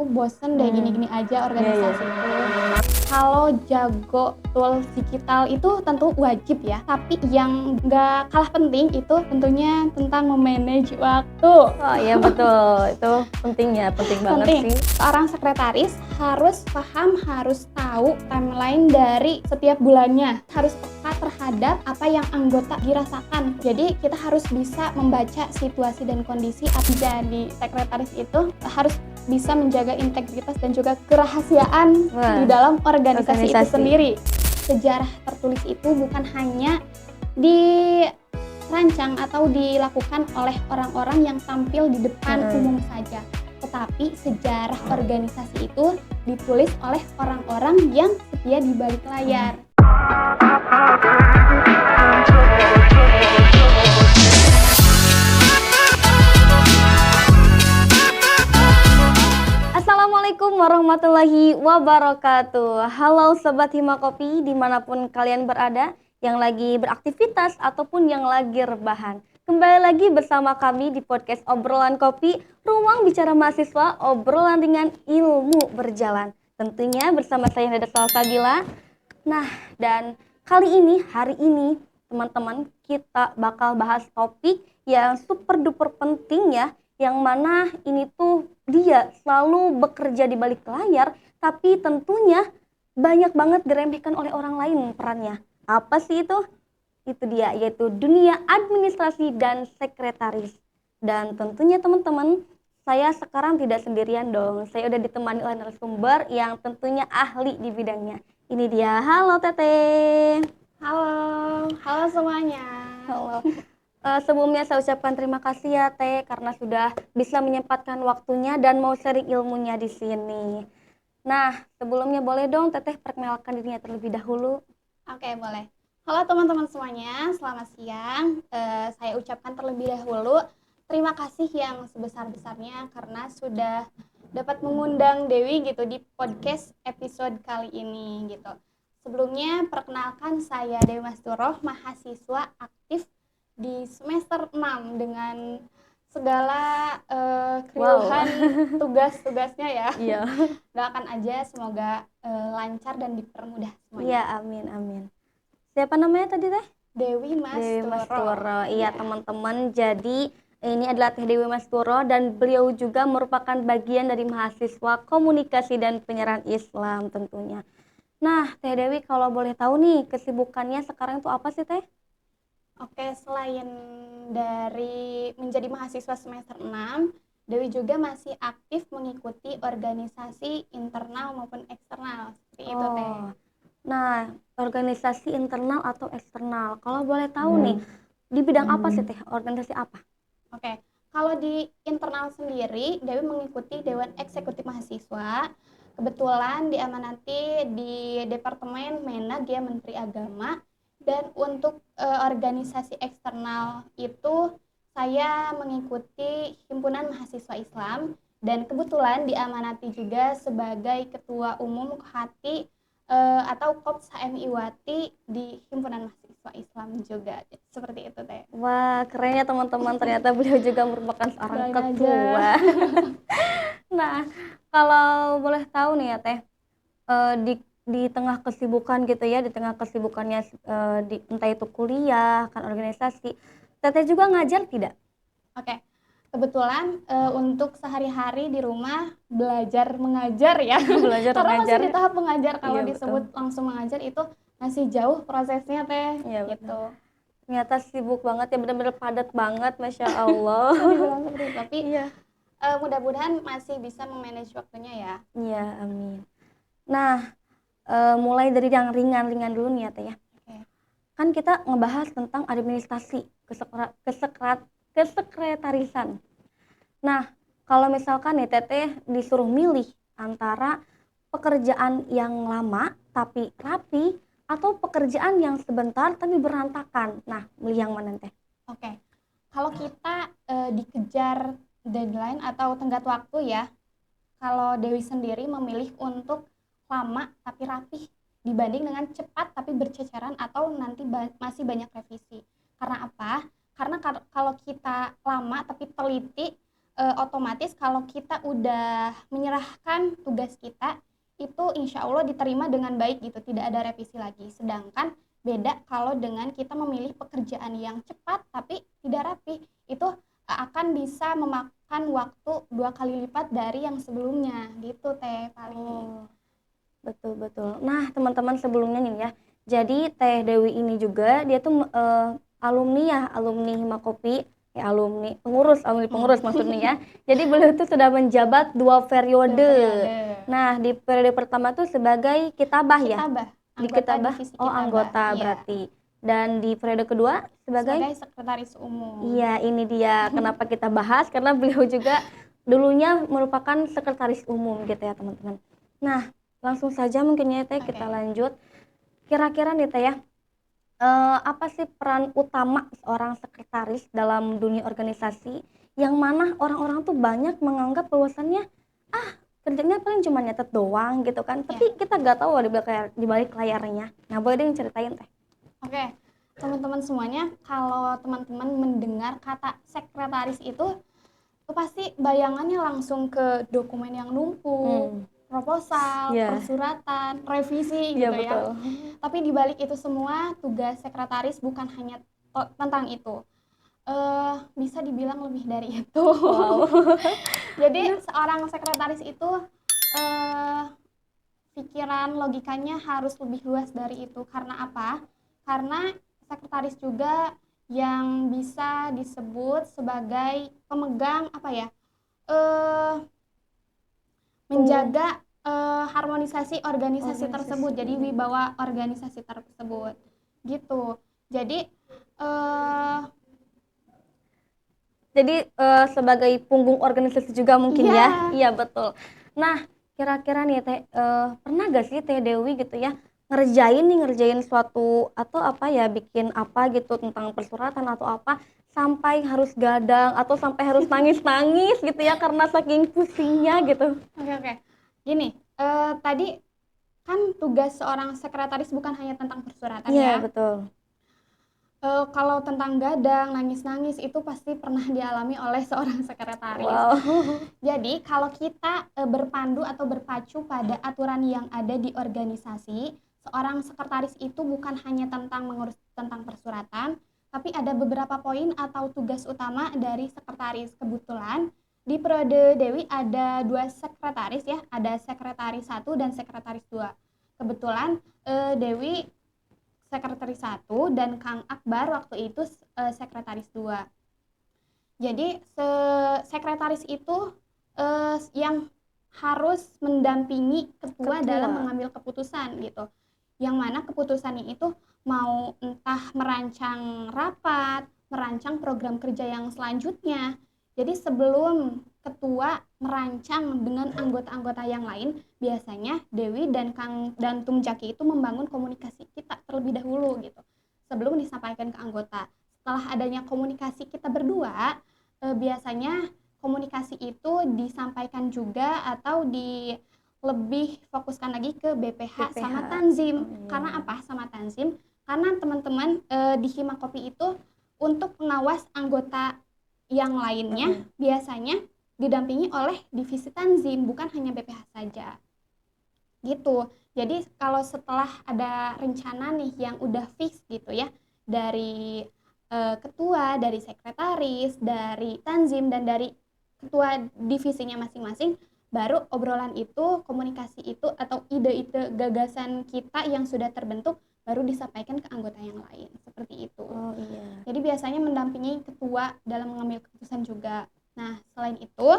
aku bosen deh gini-gini aja Iya, iya. organisasi itu. Kalau jago tools digital itu tentu wajib ya, tapi yang nggak kalah penting itu tentunya tentang memanage waktu. Oh iya betul, itu penting banget Penting. sih. Seorang sekretaris harus paham, harus tahu timeline dari setiap bulannya, harus peka terhadap apa yang anggota dirasakan. Jadi kita harus bisa membaca situasi dan kondisi. Jadi sekretaris itu harus bisa menjaga integritas dan juga kerahasiaan di dalam organisasi itu sendiri. Sejarah tertulis itu bukan hanya dirancang atau dilakukan oleh orang-orang yang tampil di depan umum saja, tetapi sejarah organisasi itu ditulis oleh orang-orang yang setia di balik layar. Assalamualaikum warahmatullahi wabarakatuh. Halo Sobat Himakopi dimanapun kalian berada, yang lagi beraktivitas ataupun yang lagi rebahan. Kembali lagi bersama kami di podcast Obrolan Kopi, ruang bicara mahasiswa, obrolan dengan ilmu berjalan. Tentunya bersama saya Nada Salsabila. Nah, dan hari ini teman-teman kita bakal bahas topik yang super duper penting ya, yang mana ini tuh dia selalu bekerja di balik layar, tapi tentunya banyak banget diremehkan oleh orang lain perannya. Apa sih itu? Itu dia, yaitu dunia administrasi dan sekretaris. Dan tentunya teman-teman, saya sekarang tidak sendirian dong. Saya udah ditemani oleh narasumber yang tentunya ahli di bidangnya. Ini dia, halo Teteh. Halo semuanya. Halo. Sebelumnya saya ucapkan terima kasih ya Teh karena sudah bisa menyempatkan waktunya dan mau sharing ilmunya di sini. Nah, sebelumnya boleh dong Teteh perkenalkan dirinya terlebih dahulu. Oke, boleh. Halo teman-teman semuanya, selamat siang. Saya ucapkan terlebih dahulu terima kasih yang sebesar-besarnya karena sudah dapat mengundang Dewi gitu di podcast episode kali ini gitu. Sebelumnya perkenalkan saya Dewi Masturoh, mahasiswa aktif di semester 6 dengan segala keriuhan tugas-tugasnya ya. Iya. Doakan aja semoga lancar dan dipermudah semuanya. Iya, amin. Siapa namanya tadi Teh? Dewi Masturo. Iya teman-teman, jadi ini adalah Teh Dewi Masturo dan beliau juga merupakan bagian dari mahasiswa komunikasi dan penyiaran Islam tentunya. Nah, Teh Dewi kalau boleh tahu nih kesibukannya sekarang itu apa sih Teh? Oke, selain dari menjadi mahasiswa semester 6, Dewi juga masih aktif mengikuti organisasi internal maupun eksternal. Seperti itu, Teh. Nah, organisasi internal atau eksternal, kalau boleh tahu nih, di bidang apa sih Teh? Organisasi apa? Oke, kalau di internal sendiri, Dewi mengikuti Dewan Eksekutif Mahasiswa. Kebetulan diamanati di Departemen Menag ya, Menteri Agama. Dan untuk organisasi eksternal itu saya mengikuti Himpunan Mahasiswa Islam dan kebetulan diamanati juga sebagai Ketua Umum KHATI atau KOPS HMIWati di Himpunan Mahasiswa Islam juga. Seperti itu Teh. Wah, keren ya teman-teman, ternyata beliau juga merupakan seorang ketua. Nah, kalau boleh tahu nih ya Teh, di tengah kesibukan gitu ya, di tengah kesibukannya entah itu kuliah, kan organisasi, Teteh juga ngajar tidak? Oke, kebetulan untuk sehari-hari di rumah belajar mengajar ya. Belajar Karena mengajar. masih di tahap mengajar, kalau Iya, disebut betul. langsung mengajar itu masih jauh prosesnya Teh. Iya, Gitu. betul. Ternyata sibuk banget ya, benar-benar padat banget, Masya Allah. Bisa dibilang seperti itu, tapi Iya. mudah-mudahan masih bisa memanage waktunya ya. Iya, amin. Nah, mulai dari yang ringan-ringan dulu nih ya Teh ya. Oke. Kan kita ngebahas tentang administrasi, kesekretarisan. Nah, kalau misalkan nih Teteh disuruh milih antara pekerjaan yang lama tapi rapi atau pekerjaan yang sebentar tapi berantakan. Nah, milih yang mana Teh? Oke. Kalau kita dikejar deadline atau tenggat waktu ya, kalau Dewi sendiri memilih untuk lama tapi rapih dibanding dengan cepat tapi berceceran atau nanti masih banyak revisi. Karena apa? Karena kalau kita lama tapi teliti, otomatis kalau kita udah menyerahkan tugas kita itu insya Allah diterima dengan baik gitu, tidak ada revisi lagi. Sedangkan beda kalau dengan kita memilih pekerjaan yang cepat tapi tidak rapi, itu akan bisa memakan waktu 2 kali lipat dari yang sebelumnya gitu Teh paling. Oh, betul. Nah, teman-teman sebelumnya nih ya. Jadi Teh Dewi ini juga dia tuh alumni ya, alumni Himakopi, alumni pengurus maksudnya ya. Jadi beliau tuh sudah menjabat 2 periode. Nah, di periode pertama tuh sebagai kitabah ya. Kitabah, Di anggota kitabah, divisi oh kitabah. anggota Iya. berarti. Dan di periode kedua Sebagai sekretaris umum. Iya, ini dia kenapa kita bahas karena beliau juga dulunya merupakan sekretaris umum gitu ya teman-teman. Nah, langsung saja mungkin ya Teh kita lanjut. Kira-kira nih Teh ya, apa sih peran utama seorang sekretaris dalam dunia organisasi yang mana orang-orang tuh banyak menganggap bahwasannya kerjanya paling cuma nyatet doang gitu kan, tapi kita nggak tahu di balik layarnya. Nah, boleh deh ceritain Teh. Oke, teman-teman semuanya, kalau teman-teman mendengar kata sekretaris itu pasti bayangannya langsung ke dokumen yang numpuk, proposal, persuratan, revisi gitu ya. Tapi di balik itu semua, tugas sekretaris bukan hanya tentang itu. Bisa dibilang lebih dari itu. Wow. Jadi seorang sekretaris itu pikiran logikanya harus lebih luas dari itu. Karena apa? Karena sekretaris juga yang bisa disebut sebagai pemegang menjaga harmonisasi organisasi tersebut, jadi wibawa organisasi tersebut gitu. Jadi sebagai punggung organisasi juga mungkin ya. Iya betul. Nah, kira-kira nih Teh, pernah gak sih Teh Dewi gitu ya ngerjain suatu atau bikin apa gitu tentang persuratan atau apa sampai harus gadang atau sampai harus nangis-nangis gitu ya karena saking pusingnya gitu. Oke. Gini, tadi kan tugas seorang sekretaris bukan hanya tentang persuratan ya. Iya, betul. Kalau tentang gadang, nangis-nangis itu pasti pernah dialami oleh seorang sekretaris. Wow. Jadi kalau kita berpandu atau berpacu pada aturan yang ada di organisasi, seorang sekretaris itu bukan hanya tentang mengurus tentang persuratan, tapi ada beberapa poin atau tugas utama dari sekretaris. Kebetulan di periode Dewi ada 2 sekretaris ya, ada sekretaris 1 dan sekretaris 2. Kebetulan Dewi sekretaris 1 dan Kang Akbar waktu itu sekretaris 2. Jadi sekretaris itu yang harus mendampingi ketua dalam mengambil keputusan gitu. Yang mana keputusannya itu mau entah merancang rapat, merancang program kerja yang selanjutnya. Jadi sebelum ketua merancang dengan anggota-anggota yang lain, biasanya Dewi dan Kang dan Tung Jaki itu membangun komunikasi kita terlebih dahulu gitu. Sebelum disampaikan ke anggota. Setelah adanya komunikasi kita berdua, biasanya komunikasi itu disampaikan juga atau lebih fokuskan lagi ke BPH sama Tanzim. Karena apa sama Tanzim? Karena teman-teman di Himakopi itu untuk pengawas anggota yang lainnya biasanya didampingi oleh divisi Tanzim, bukan hanya BPH saja. Gitu. Jadi kalau setelah ada rencana nih yang udah fix gitu ya dari ketua, dari sekretaris, dari Tanzim dan dari ketua divisinya masing-masing, baru obrolan itu, komunikasi itu atau ide-ide gagasan kita yang sudah terbentuk baru disampaikan ke anggota yang lain, seperti itu. Oh iya. Jadi biasanya mendampingi ketua dalam mengambil keputusan juga. Nah, selain itu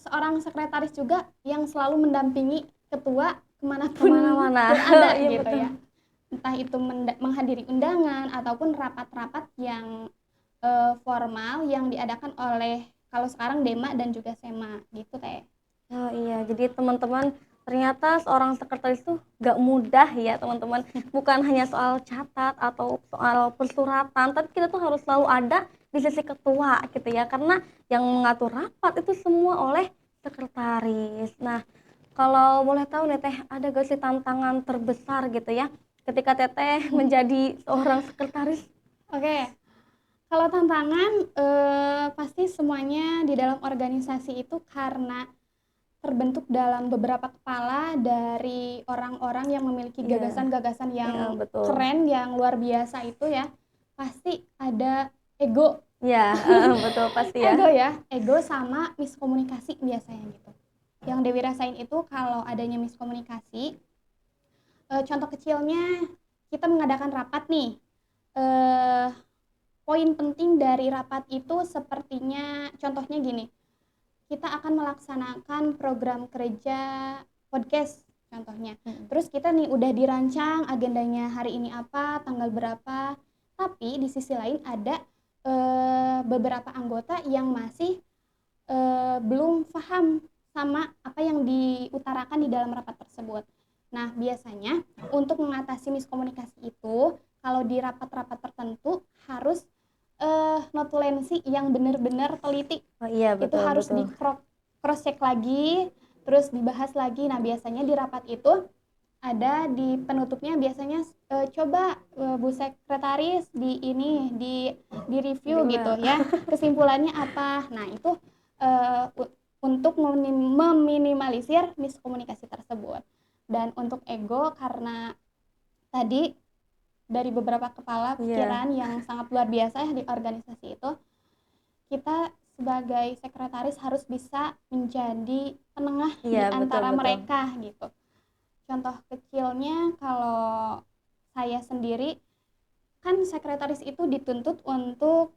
seorang sekretaris juga yang selalu mendampingi ketua kemanapun berada gitu betul. Ya. Entah itu menghadiri undangan ataupun rapat-rapat yang formal yang diadakan oleh kalau sekarang Dema dan juga Sema gitu Teh. Oh iya, jadi teman-teman ternyata seorang sekretaris tuh gak mudah ya teman-teman. Bukan hanya soal catat atau soal persuratan, tapi kita tuh harus selalu ada di sisi ketua gitu ya. Karena yang mengatur rapat itu semua oleh sekretaris. Nah, kalau boleh tahu nih Teh, ada gak sih tantangan terbesar gitu ya ketika Teteh menjadi seorang sekretaris? Oke. Kalau tantangan pasti semuanya di dalam organisasi itu karena terbentuk dalam beberapa kepala dari orang-orang yang memiliki Iya, gagasan-gagasan iya yang betul. keren, yang luar biasa itu ya. Pasti ada ego. Iya, betul pasti ya. Ego sama miskomunikasi biasanya gitu. Yang Dewi rasain itu kalau adanya miskomunikasi, contoh kecilnya kita mengadakan rapat nih. Eh, Poin penting dari rapat itu sepertinya contohnya gini, kita akan melaksanakan program kerja podcast contohnya. Terus kita nih udah dirancang agendanya hari ini apa, tanggal berapa. Tapi di sisi lain ada beberapa anggota yang masih belum paham sama apa yang diutarakan di dalam rapat tersebut. Nah, biasanya untuk mengatasi miskomunikasi itu, kalau di rapat-rapat tertentu harus notulensi yang benar-benar teliti. Oh iya Itu betul harus betul. di cross check lagi, terus dibahas lagi. Nah, biasanya di rapat itu ada di penutupnya biasanya coba Bu Sekretaris di ini di review gitu Gimana? ya, kesimpulannya apa. Nah, itu uh, untuk meminimalisir miskomunikasi tersebut. Dan untuk ego, karena tadi dari beberapa kepala Iya, pikiran yang sangat luar biasa ya di organisasi itu, kita sebagai sekretaris harus bisa menjadi penengah iya di betul antara betul. mereka gitu. Contoh kecilnya kalau saya sendiri, kan sekretaris itu dituntut untuk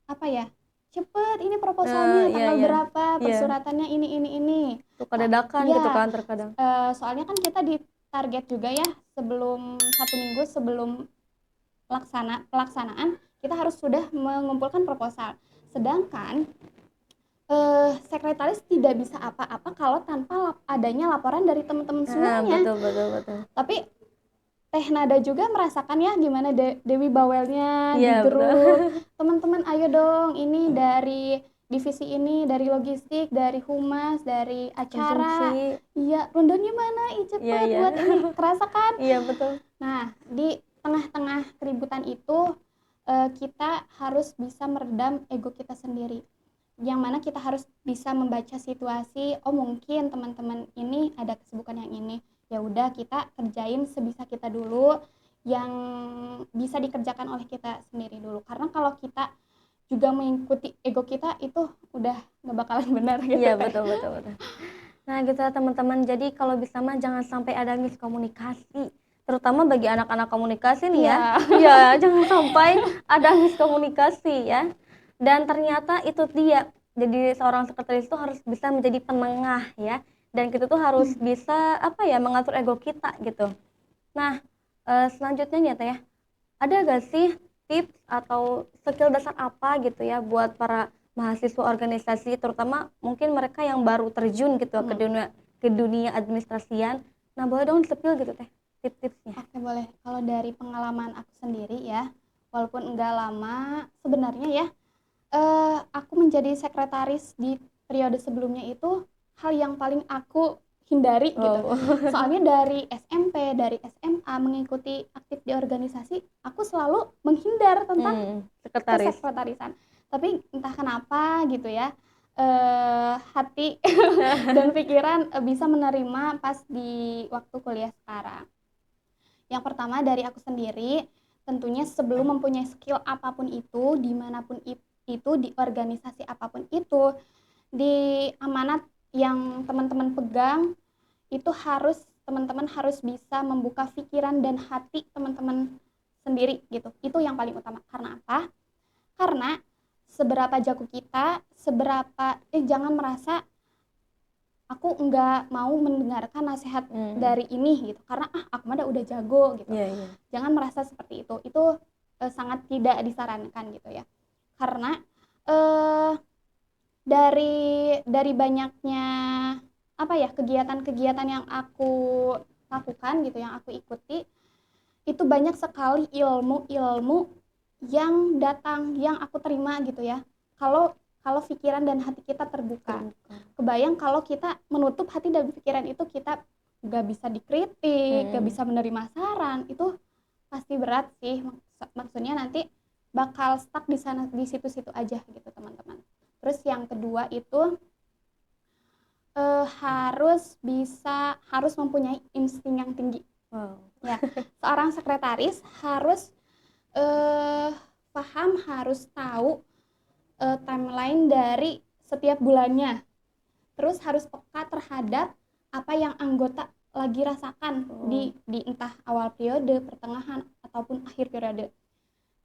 apa ya, cepet ini proposalnya Iya tanggal iya. berapa, Iya, persyaratannya ini. suka dadakan gitu Iya, kan terkadang. soalnya kan kita di target juga ya, sebelum 1 minggu sebelum pelaksanaan kita harus sudah mengumpulkan proposal. Sedangkan sekretaris tidak bisa apa-apa kalau tanpa adanya laporan dari teman-teman semuanya. Betul betul betul. Tapi Teh Nada juga merasakan ya gimana Dewi bawelnya Iya di betul. grup. Teman-teman ayo dong, ini dari divisi ini, dari logistik, dari humas, dari Konsumsi. acara. Iya, rundonnya mana? Ih, Iya cepet iya. buat ini. Kerasa kan? Iya betul. Nah, di tengah-tengah keributan itu kita harus bisa meredam ego kita sendiri. Yang mana kita harus bisa membaca situasi, oh mungkin teman-teman ini ada kesibukan yang ini. Ya udah kita kerjain sebisa kita dulu, yang bisa dikerjakan oleh kita sendiri dulu. Karena kalau kita juga mengikuti ego kita itu udah nggak bakalan benar gitu Iya Teh. betul betul betul. Nah gitu ya teman-teman, jadi kalau bisa mah jangan sampai ada miskomunikasi, terutama bagi anak-anak komunikasi nih ya. Iya. Iya, jangan sampai ada miskomunikasi ya. Dan ternyata itu dia, jadi seorang sekretaris itu harus bisa menjadi penengah ya. Dan kita tuh harus bisa apa ya, mengatur ego kita gitu. Nah, selanjutnya nih ya Teh ya, ada gak sih tips atau skill dasar apa gitu ya buat para mahasiswa organisasi, terutama mungkin mereka yang baru terjun gitu ke dunia administrasian. Nah, boleh dong di-spill gitu Teh tips-tipsnya. Oke, boleh. Kalau dari pengalaman aku sendiri ya, walaupun enggak lama, sebenarnya ya, aku menjadi sekretaris di periode sebelumnya itu hal yang paling aku hindari gitu. Wow. Soalnya dari SMP, dari SMA mengikuti aktif di organisasi, aku selalu menghindar tentang Sekretaris. kesekretarisan. Tapi entah kenapa gitu ya, hati dan pikiran bisa menerima pas di waktu kuliah sekarang. Yang pertama dari aku sendiri, tentunya sebelum mempunyai skill apapun itu, dimanapun itu, di organisasi apapun itu, di amanat yang teman-teman pegang, itu harus teman-teman harus bisa membuka pikiran dan hati teman-teman sendiri gitu. Itu yang paling utama. Karena apa? Karena seberapa jago kita, jangan merasa aku nggak mau mendengarkan nasihat dari ini gitu, karena aku mah udah jago gitu. Iya, iya. Jangan merasa seperti itu sangat tidak disarankan gitu ya. Karena eh, dari banyaknya apa ya, kegiatan-kegiatan yang aku lakukan gitu, yang aku ikuti, itu banyak sekali ilmu-ilmu yang datang, yang aku terima gitu ya. Kalau kalau pikiran dan hati kita terbuka. Kebayang kalau kita menutup hati dan pikiran itu, kita gak bisa dikritik, gak bisa menerima saran, itu pasti berat sih. Maksudnya nanti bakal stuck di sana di situ-situ aja gitu teman-teman. Terus yang kedua itu harus mempunyai insting yang tinggi. Wow. Ya, seorang sekretaris harus eh, paham, harus tahu timeline dari setiap bulannya. Terus harus peka terhadap apa yang anggota lagi rasakan di entah awal periode, pertengahan ataupun akhir periode.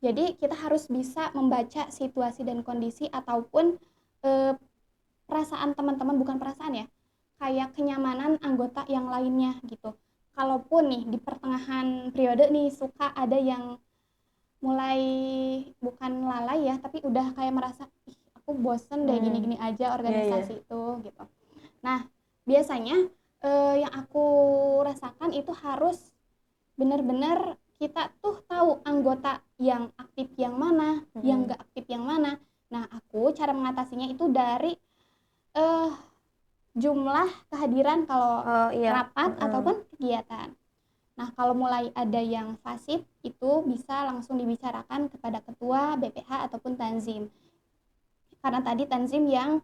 Jadi kita harus bisa membaca situasi dan kondisi ataupun perasaan teman-teman, bukan perasaan ya, kayak kenyamanan anggota yang lainnya gitu. Kalaupun nih di pertengahan periode nih suka ada yang mulai bukan lalai ya, tapi udah kayak merasa ih aku bosen deh gini-gini aja organisasi itu gitu. Nah biasanya yang aku rasakan itu harus benar-benar kita tuh tahu anggota yang aktif yang mana, yang gak aktif yang mana. Nah aku cara mengatasinya itu dari jumlah kehadiran kalau rapat ataupun kegiatan. Nah, kalau mulai ada yang fasib itu bisa langsung dibicarakan kepada ketua BPH ataupun tanzim. Karena tadi tanzim yang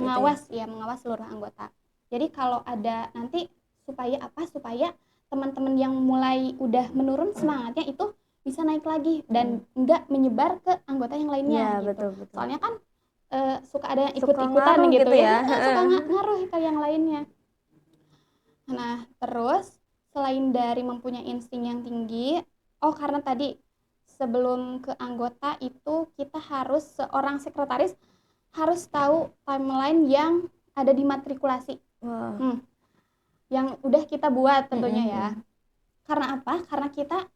mengawas seluruh anggota. Jadi kalau ada nanti supaya teman-teman yang mulai udah menurun semangatnya itu bisa naik lagi dan enggak menyebar ke anggota yang lainnya gitu. Betul. Soalnya kan suka ada yang ikut-ikutan gitu ya. Suka ngaruh ke yang lainnya. Nah, terus selain dari mempunyai insting yang tinggi, karena tadi sebelum ke anggota itu kita harus seorang sekretaris harus tahu timeline yang ada di matrikulasi. Yang udah kita buat tentunya ya. Karena apa? Karena kita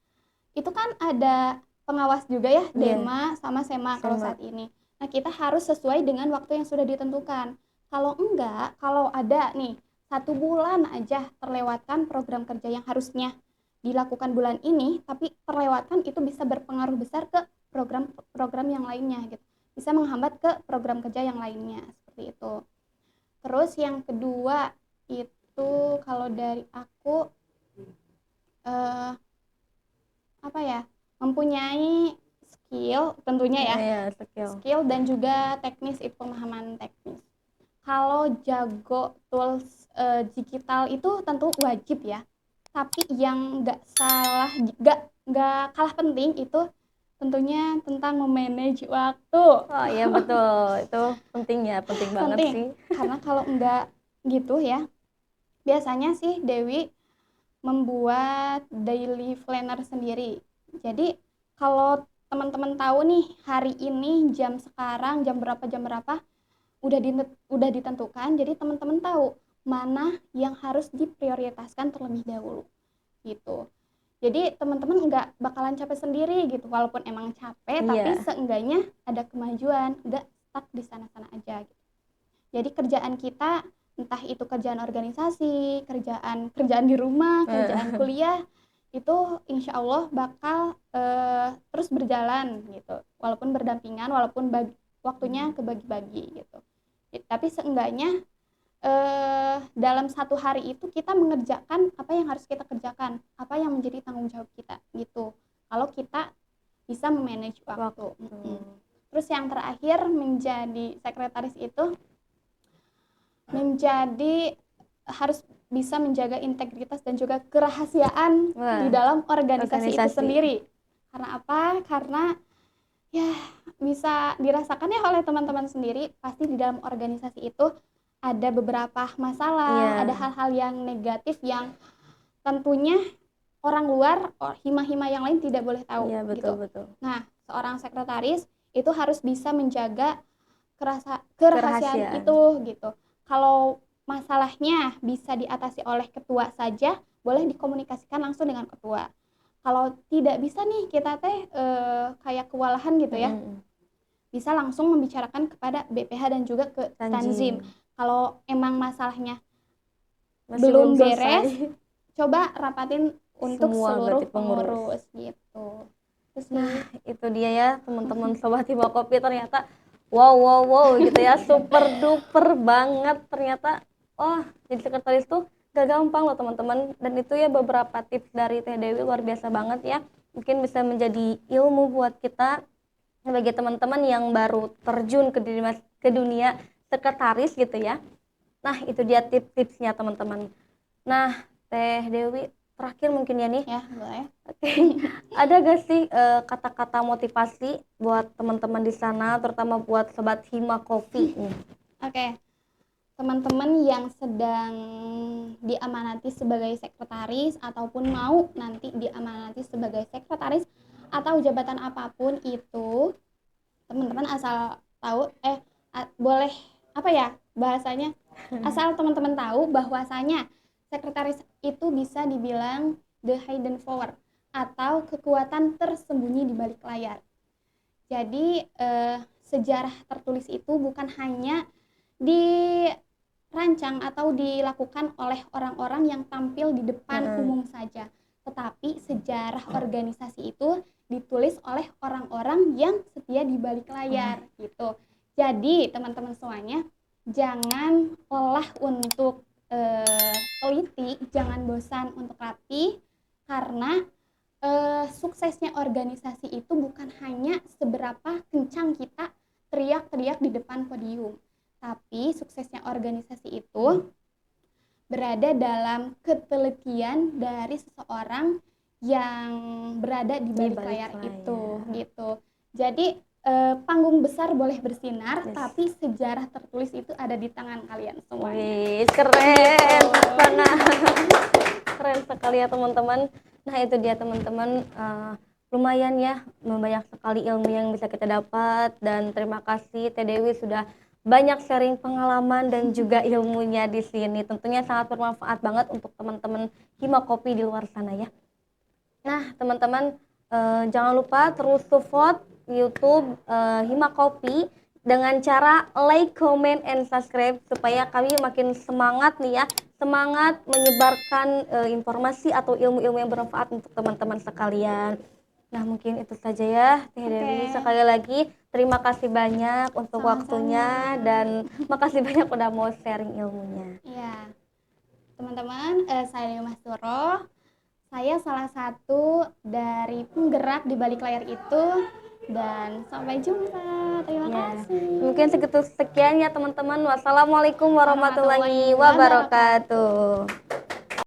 itu kan ada pengawas juga ya, Dema sama Sema kalau saat ini. Nah, kita harus sesuai dengan waktu yang sudah ditentukan. Kalau enggak, kalau ada nih 1 bulan aja terlewatkan program kerja yang harusnya dilakukan bulan ini, tapi terlewatkan, itu bisa berpengaruh besar ke program yang lainnya gitu. Bisa menghambat ke program kerja yang lainnya seperti itu. Terus yang kedua itu kalau dari aku mempunyai skill tentunya ya, skill dan juga teknis, itu pemahaman teknis. Kalau jago tools digital itu tentu wajib ya, tapi yang nggak kalah penting itu tentunya tentang memanage waktu. Iya betul, itu penting banget sih. Karena kalau enggak gitu ya, biasanya sih Dewi membuat daily planner sendiri. Jadi kalau teman-teman tahu nih hari ini jam sekarang jam berapa udah ditentukan, jadi teman-teman tahu mana yang harus diprioritaskan terlebih dahulu gitu. Jadi teman-teman nggak bakalan capek sendiri gitu, walaupun emang capek tapi seenggaknya ada kemajuan, nggak stuck di sana-sana aja gitu. Jadi kerjaan kita entah itu kerjaan organisasi, kerjaan di rumah, kerjaan kuliah, itu insya Allah bakal terus berjalan gitu, walaupun berdampingan, walaupun waktunya kebagi-bagi gitu. Tapi seenggaknya dalam 1 hari itu kita mengerjakan apa yang harus kita kerjakan, apa yang menjadi tanggung jawab kita gitu. Kalau kita bisa memanage waktu. Terus yang terakhir, menjadi sekretaris itu harus bisa menjaga integritas dan juga kerahasiaan di dalam organisasi itu sendiri. Karena apa? Karena ya bisa dirasakan ya oleh teman-teman sendiri, pasti di dalam organisasi itu ada beberapa masalah, ada hal-hal yang negatif yang tentunya orang luar, hima-hima yang lain tidak boleh tahu gitu. Nah, seorang sekretaris itu harus bisa menjaga kerahasiaan itu gitu. Kalau masalahnya bisa diatasi oleh ketua saja, boleh dikomunikasikan langsung dengan ketua. Kalau tidak bisa nih kita kayak kewalahan gitu ya, bisa langsung membicarakan kepada BPH dan juga ke tanzim. Kalau emang masalahnya belum beres, coba rapatin untuk seluruh pengurus gitu. Nah, itu dia ya teman-teman Sobat Hima Kopi, ternyata wow gitu ya, super duper banget ternyata. Jadi sekretaris tuh gak gampang loh teman-teman, dan itu ya beberapa tips dari Teh Dewi luar biasa banget ya. mungkin bisa menjadi ilmu buat kita sebagai teman-teman yang baru terjun ke dunia sekretaris gitu ya. Nah, itu dia tips-tipsnya teman-teman. Nah, Teh Dewi, terakhir mungkin ya nih. Ya, boleh. Oke. Ada gak sih kata-kata motivasi buat teman-teman di sana, terutama buat sobat Hima Kopi nih? Oke. Teman-teman yang sedang diamanati sebagai sekretaris ataupun mau nanti diamanati sebagai sekretaris atau jabatan apapun itu, teman-teman asal tahu boleh apa ya bahasanya, asal teman-teman tahu bahwasanya sekretaris itu bisa dibilang the hidden power atau kekuatan tersembunyi di balik layar. Jadi sejarah tertulis itu bukan hanya dirancang atau dilakukan oleh orang-orang yang tampil di depan umum saja, tetapi sejarah organisasi itu ditulis oleh orang-orang yang setia di balik layar gitu. Jadi teman-teman semuanya jangan lelah untuk teliti, jangan bosan untuk latih, karena suksesnya organisasi itu bukan hanya seberapa kencang kita teriak-teriak di depan podium, tapi suksesnya organisasi itu berada dalam ketelitian dari seseorang yang berada di balik layar itu gitu. Jadi panggung besar boleh bersinar, tapi sejarah tertulis itu ada di tangan kalian semua. Wih, keren banget. Keren sekali ya teman-teman. Nah, itu dia teman-teman, lumayan ya, banyak sekali ilmu yang bisa kita dapat, dan terima kasih Teh Dewi sudah banyak sharing pengalaman dan juga ilmunya di sini. Tentunya sangat bermanfaat banget untuk teman-teman Hima Kopi di luar sana ya. Nah, teman-teman, jangan lupa terus support YouTube Hima Kopi dengan cara like, comment, and subscribe supaya kami makin semangat nih ya, semangat menyebarkan informasi atau ilmu-ilmu yang bermanfaat untuk teman-teman sekalian. Nah, mungkin itu saja ya Teh Dewi. Sekali lagi terima kasih banyak untuk waktunya, dan makasih banyak udah mau sharing ilmunya. Iya, teman-teman, saya Mas Turo. Saya salah satu dari penggerak di balik layar itu, dan sampai jumpa. Terima kasih. Mungkin segitu sekian ya teman-teman. Wassalamualaikum warahmatullahi wabarakatuh.